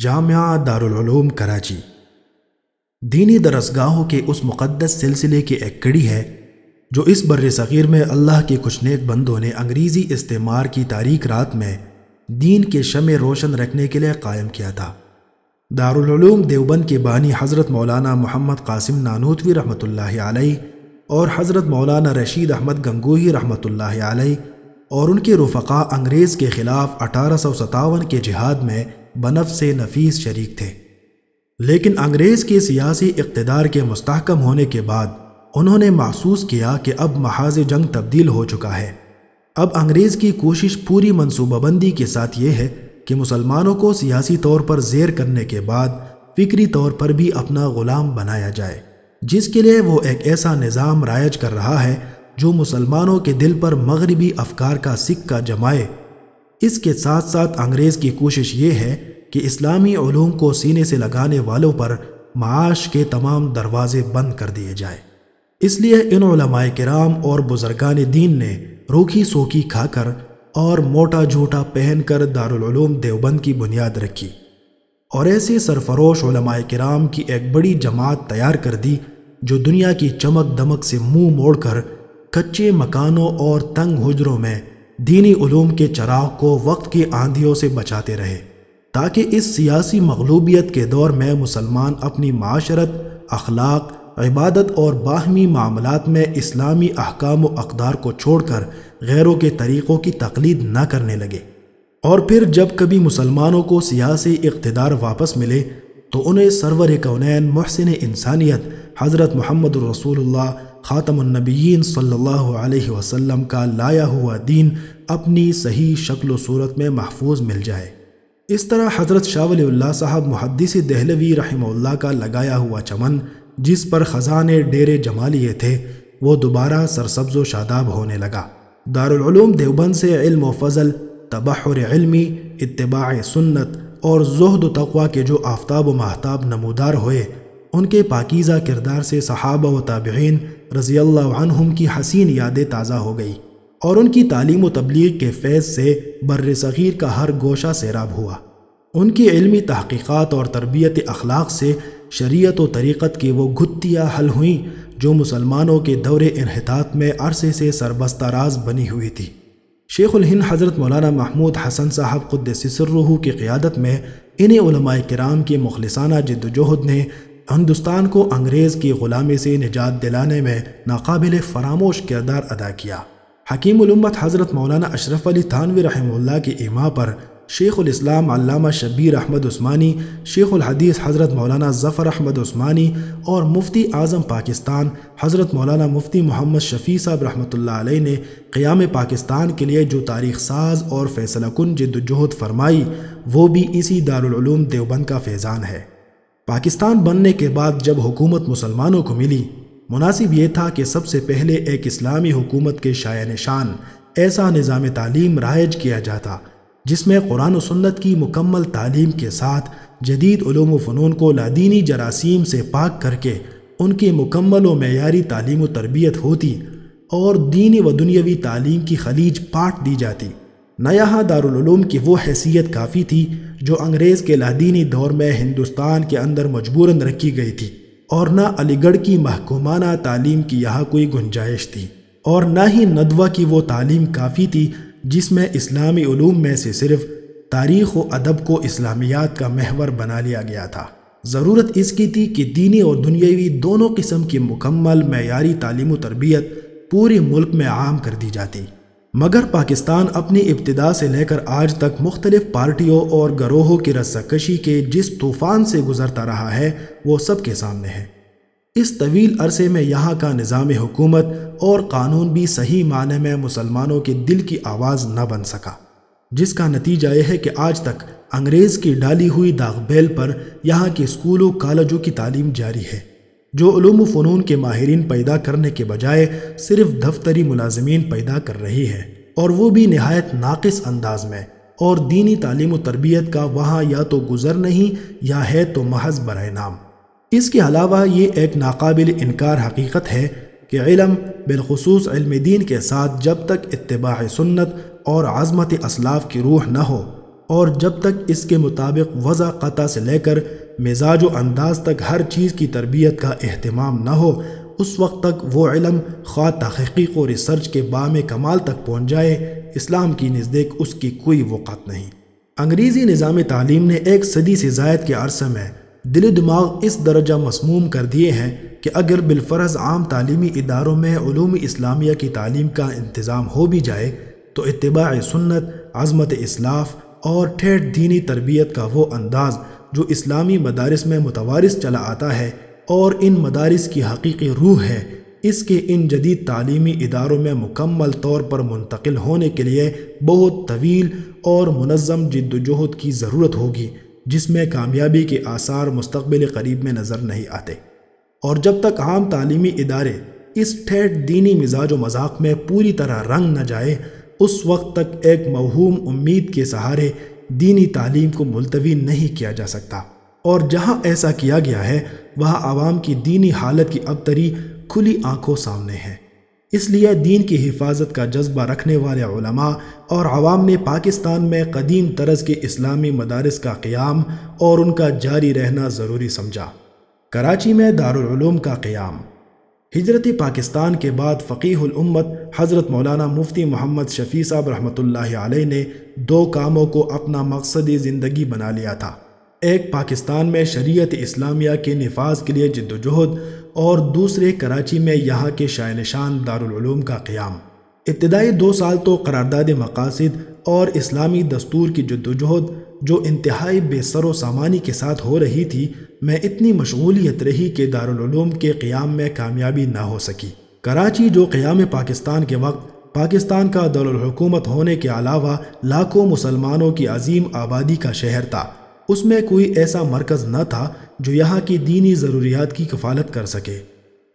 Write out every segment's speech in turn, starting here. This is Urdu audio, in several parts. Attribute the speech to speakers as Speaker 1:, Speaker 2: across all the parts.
Speaker 1: جامعہ دارالعلوم کراچی دینی درسگاہوں کے اس مقدس سلسلے کی ایک کڑی ہے جو اس بر صغیر میں اللہ کے کچھ نیک بندوں نے انگریزی استعمار کی تاریک رات میں دین کے شمع روشن رکھنے کے لیے قائم کیا تھا۔ دارالعلوم دیوبند کے بانی حضرت مولانا محمد قاسم نانوتوی رحمۃ اللہ علیہ اور حضرت مولانا رشید احمد گنگوہی رحمۃ اللہ علیہ اور ان کے رفقا انگریز کے خلاف 1857 کے جہاد میں بنفس نفیس شریک تھے، لیکن انگریز کے سیاسی اقتدار کے مستحکم ہونے کے بعد انہوں نے محسوس کیا کہ اب محاذ جنگ تبدیل ہو چکا ہے۔ اب انگریز کی کوشش پوری منصوبہ بندی کے ساتھ یہ ہے کہ مسلمانوں کو سیاسی طور پر زیر کرنے کے بعد فکری طور پر بھی اپنا غلام بنایا جائے، جس کے لیے وہ ایک ایسا نظام رائج کر رہا ہے جو مسلمانوں کے دل پر مغربی افکار کا سکہ جمائے۔ اس کے ساتھ ساتھ انگریز کی کوشش یہ ہے کہ اسلامی علوم کو سینے سے لگانے والوں پر معاش کے تمام دروازے بند کر دیے جائیں۔ اس لیے ان علماء کرام اور بزرگان دین نے روکھی سوکھی کھا کر اور موٹا جھوٹا پہن کر دارالعلوم دیوبند کی بنیاد رکھی اور ایسے سرفروش علماء کرام کی ایک بڑی جماعت تیار کر دی جو دنیا کی چمک دمک سے منہ موڑ کر کچے مکانوں اور تنگ حجروں میں دینی علوم کے چراغ کو وقت کی آندھیوں سے بچاتے رہے، تاکہ اس سیاسی مغلوبیت کے دور میں مسلمان اپنی معاشرت، اخلاق، عبادت اور باہمی معاملات میں اسلامی احکام و اقدار کو چھوڑ کر غیروں کے طریقوں کی تقلید نہ کرنے لگے۔ اور پھر جب کبھی مسلمانوں کو سیاسی اقتدار واپس ملے تو انہیں سرور کونین محسن انسانیت حضرت محمد رسول اللہ خاتم النبیین صلی اللہ علیہ وسلم کا لایا ہوا دین اپنی صحیح شکل و صورت میں محفوظ مل جائے۔ اس طرح حضرت شاہ ولی اللہ صاحب محدث دہلوی رحمہ اللہ کا لگایا ہوا چمن جس پر خزانے ڈیرے جمالیے تھے وہ دوبارہ سرسبز و شاداب ہونے لگا۔ دارالعلوم دیوبند سے علم و فضل، تبحر علمی، اتباع سنت اور زہد و تقوی کے جو آفتاب و ماہتاب نمودار ہوئے، ان کے پاکیزہ کردار سے صحابہ و تابعین رضی اللہ عنہم کی حسین یادیں تازہ ہو گئی اور ان کی تعلیم و تبلیغ کے فیض سے بر صغیر کا ہر گوشہ سیراب ہوا۔ ان کی علمی تحقیقات اور تربیت اخلاق سے شریعت و طریقت کی وہ گھتیاں حل ہوئیں جو مسلمانوں کے دور انحطاط میں عرصے سے سربستہ راز بنی ہوئی تھی۔ شیخ الہند حضرت مولانا محمود حسن صاحب قدس سرہ کی قیادت میں انہیں علماء کرام کی مخلصانہ جد و جہد نے ہندوستان کو انگریز کی غلامی سے نجات دلانے میں ناقابل فراموش کردار ادا کیا۔ حکیم الامت حضرت مولانا اشرف علی تھانوی رحمہ اللہ کی ایما پر شیخ الاسلام علامہ شبیر احمد عثمانی، شیخ الحدیث حضرت مولانا ظفر احمد عثمانی اور مفتی اعظم پاکستان حضرت مولانا مفتی محمد شفیع صاحب رحمۃ اللہ علیہ نے قیام پاکستان کے لیے جو تاریخ ساز اور فیصلہ کن جد و جہد فرمائی وہ بھی اسی دارالعلوم دیوبند کا فیضان ہے۔ پاکستان بننے کے بعد جب حکومت مسلمانوں کو ملی، مناسب یہ تھا کہ سب سے پہلے ایک اسلامی حکومت کے شایع نشان ایسا نظام تعلیم رائج کیا جاتا جس میں قرآن و سنت کی مکمل تعلیم کے ساتھ جدید علوم و فنون کو لادینی جراثیم سے پاک کر کے ان کی مکمل و معیاری تعلیم و تربیت ہوتی اور دینی و دنیاوی تعلیم کی خلیج پاٹ دی جاتی۔ نہ یہاں دارالعلوم کی وہ حیثیت کافی تھی جو انگریز کے لادینی دور میں ہندوستان کے اندر مجبوراً رکھی گئی تھی، اور نہ علی گڑھ کی محکومانہ تعلیم کی یہاں کوئی گنجائش تھی، اور نہ ہی ندوہ کی وہ تعلیم کافی تھی جس میں اسلامی علوم میں سے صرف تاریخ و ادب کو اسلامیات کا محور بنا لیا گیا تھا۔ ضرورت اس کی تھی کہ دینی اور دنیاوی دونوں قسم کی مکمل معیاری تعلیم و تربیت پورے ملک میں عام کر دی جاتی، مگر پاکستان اپنی ابتدا سے لے کر آج تک مختلف پارٹیوں اور گروہوں کی رسہ کشی کے جس طوفان سے گزرتا رہا ہے وہ سب کے سامنے ہے۔ اس طویل عرصے میں یہاں کا نظام حکومت اور قانون بھی صحیح معنی میں مسلمانوں کے دل کی آواز نہ بن سکا، جس کا نتیجہ یہ ہے کہ آج تک انگریز کی ڈالی ہوئی داغ بیل پر یہاں کے اسکولوں کالجوں کی تعلیم جاری ہے، جو علوم و فنون کے ماہرین پیدا کرنے کے بجائے صرف دفتری ملازمین پیدا کر رہی ہے، اور وہ بھی نہایت ناقص انداز میں، اور دینی تعلیم و تربیت کا وہاں یا تو گزر نہیں یا ہے تو محض برائے نام۔ اس کے علاوہ یہ ایک ناقابل انکار حقیقت ہے کہ علم، بالخصوص علم دین کے ساتھ جب تک اتباع سنت اور عظمت اسلاف کی روح نہ ہو اور جب تک اس کے مطابق وضع قطع سے لے کر مزاج و انداز تک ہر چیز کی تربیت کا اہتمام نہ ہو، اس وقت تک وہ علم خواہ تحقیق و ریسرچ کے بام کمال تک پہنچ جائے، اسلام کی نزدیک اس کی کوئی وقعت نہیں۔ انگریزی نظام تعلیم نے 1 صدی سے زائد کے عرصے میں دل و دماغ اس درجہ مسموم کر دیے ہیں کہ اگر بالفرض عام تعلیمی اداروں میں علوم اسلامیہ کی تعلیم کا انتظام ہو بھی جائے تو اتباع سنت، عظمت اسلاف اور ٹھیٹھ دینی تربیت کا وہ انداز جو اسلامی مدارس میں متوارث چلا آتا ہے اور ان مدارس کی حقیقی روح ہے، اس کے ان جدید تعلیمی اداروں میں مکمل طور پر منتقل ہونے کے لیے بہت طویل اور منظم جد و جہد کی ضرورت ہوگی، جس میں کامیابی کے آثار مستقبل قریب میں نظر نہیں آتے۔ اور جب تک عام تعلیمی ادارے اس ٹھیٹھ دینی مزاج و مذاق میں پوری طرح رنگ نہ جائے، اس وقت تک ایک موہوم امید کے سہارے دینی تعلیم کو ملتوی نہیں کیا جا سکتا، اور جہاں ایسا کیا گیا ہے وہاں عوام کی دینی حالت کی ابتری کھلی آنکھوں سامنے ہے۔ اس لیے دین کی حفاظت کا جذبہ رکھنے والے علماء اور عوام نے پاکستان میں قدیم طرز کے اسلامی مدارس کا قیام اور ان کا جاری رہنا ضروری سمجھا۔ کراچی میں دارالعلوم کا قیام۔ ہجرت پاکستان کے بعد فقیہ الامت حضرت مولانا مفتی محمد شفیع صاحب رحمۃ اللہ علیہ نے 2 کاموں کو اپنا مقصد زندگی بنا لیا تھا۔ ایک پاکستان میں شریعت اسلامیہ کے نفاذ کے لیے جد و جہد، اور دوسرے کراچی میں یہاں کے شائع نشان دارالعلوم کا قیام۔ ابتدائی 2 سال تو قرارداد مقاصد اور اسلامی دستور کی جد و جہد جو انتہائی بے سر و سامانی کے ساتھ ہو رہی تھی میں اتنی مشغولیت رہی کہ دارالعلوم کے قیام میں کامیابی نہ ہو سکی۔ کراچی جو قیام پاکستان کے وقت پاکستان کا دارالحکومت ہونے کے علاوہ لاکھوں مسلمانوں کی عظیم آبادی کا شہر تھا، اس میں کوئی ایسا مرکز نہ تھا جو یہاں کی دینی ضروریات کی کفالت کر سکے۔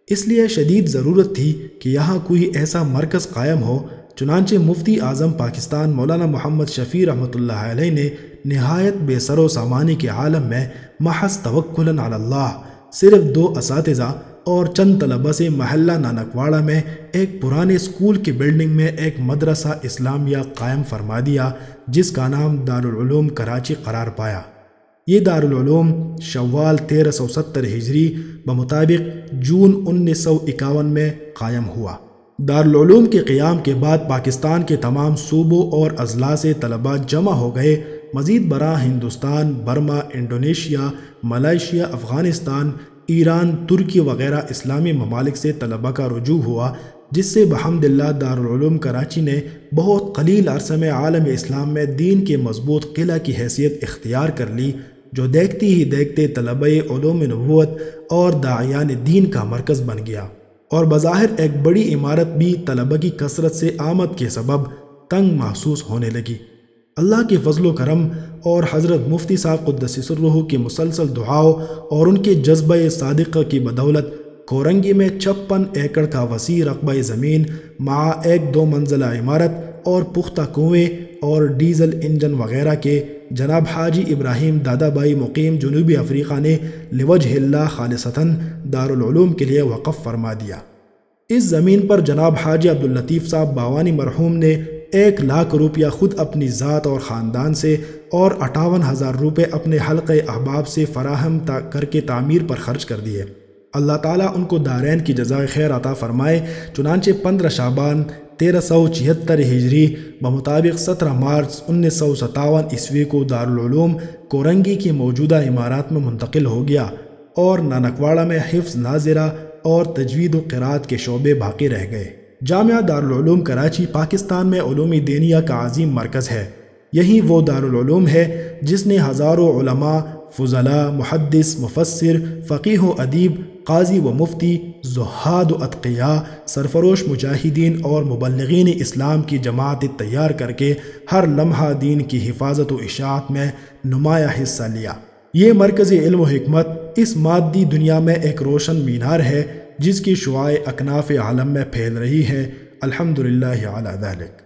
Speaker 1: اس لیے شدید ضرورت تھی کہ یہاں کوئی ایسا مرکز قائم ہو۔ چنانچہ مفتی اعظم پاکستان مولانا محمد شفیع رحمۃ اللہ علیہ نے نہایت بے سر و سامانی کے عالم میں محض توکلاً علی اللہ صرف 2 اساتذہ اور چند طلبہ سے محلہ نانکواڑہ میں ایک پرانے اسکول کی بلڈنگ میں ایک مدرسہ اسلامیہ قائم فرما دیا، جس کا نام دارالعلوم کراچی قرار پایا۔ یہ دارالعلوم شوال 1370 ہجری بمطابق جون 1951 میں قائم ہوا۔ دارالعلوم کے قیام کے بعد پاکستان کے تمام صوبوں اور اضلاع سے طلباء جمع ہو گئے۔ مزید برآں Hindustan, Burma, Indonesia, Malaysia, Afghanistan, Iran, ترکی وغیرہ اسلامی ممالک سے طلباء کا رجوع ہوا، جس سے بحمد اللہ دارالعلوم کراچی نے بہت قلیل عرصے میں عالم اسلام میں دین کے مضبوط قلعہ کی حیثیت اختیار کر لی، جو دیکھتے ہی دیکھتے طلبہ علوم نبوت اور داعیان دین کا مرکز بن گیا، اور بظاہر ایک بڑی عمارت بھی طلبہ کی کثرت سے آمد کے سبب تنگ محسوس ہونے لگی۔ اللہ کے فضل و کرم اور حضرت مفتی صاحب قدس سرہ کی مسلسل دعاؤں اور ان کے جذبہ صادقہ کی بدولت کورنگی میں 56 ایکڑ کا وسیع رقبہ زمین مع ایک 2 منزلہ عمارت اور پختہ کنویں اور ڈیزل انجن وغیرہ کے جناب حاجی ابراہیم دادا بائی مقیم جنوبی افریقہ نے لوجہ اللہ خالصتاً دارالعلوم کے لیے وقف فرما دیا۔ اس زمین پر جناب حاجی عبداللطیف صاحب باوانی مرحوم نے 1 لاکھ روپیہ خود اپنی ذات اور خاندان سے اور 58,000 روپے اپنے حلقہ احباب سے فراہم کر کے تعمیر پر خرچ کر دیے۔ اللہ تعالیٰ ان کو دارین کی جزائے خیر عطا فرمائے۔ چنانچہ 15 شعبان 1376 ہجری بمطابق 17 مارچ 1957 عیسوی کو دارالعلوم کورنگی کی موجودہ عمارات میں منتقل ہو گیا، اور نانکواڑہ میں حفظ ناظرہ اور تجوید و قرات کے شعبے باقی رہ گئے۔ جامعہ دارالعلوم کراچی پاکستان میں علوم دینیہ کا عظیم مرکز ہے۔ یہی وہ دارالعلوم ہے جس نے ہزاروں علماء، فضلاء، محدث، مفسر، فقیہ و ادیب، قاضی و مفتی، زہاد و اتقیاء، سرفروش مجاہدین اور مبلغین اسلام کی جماعت تیار کر کے ہر لمحہ دین کی حفاظت و اشاعت میں نمایاں حصہ لیا۔ یہ مرکز علم و حکمت اس مادی دنیا میں ایک روشن مینار ہے جس کی شعاع اکناف عالم میں پھیل رہی ہے۔ الحمدللہ علی ذالک۔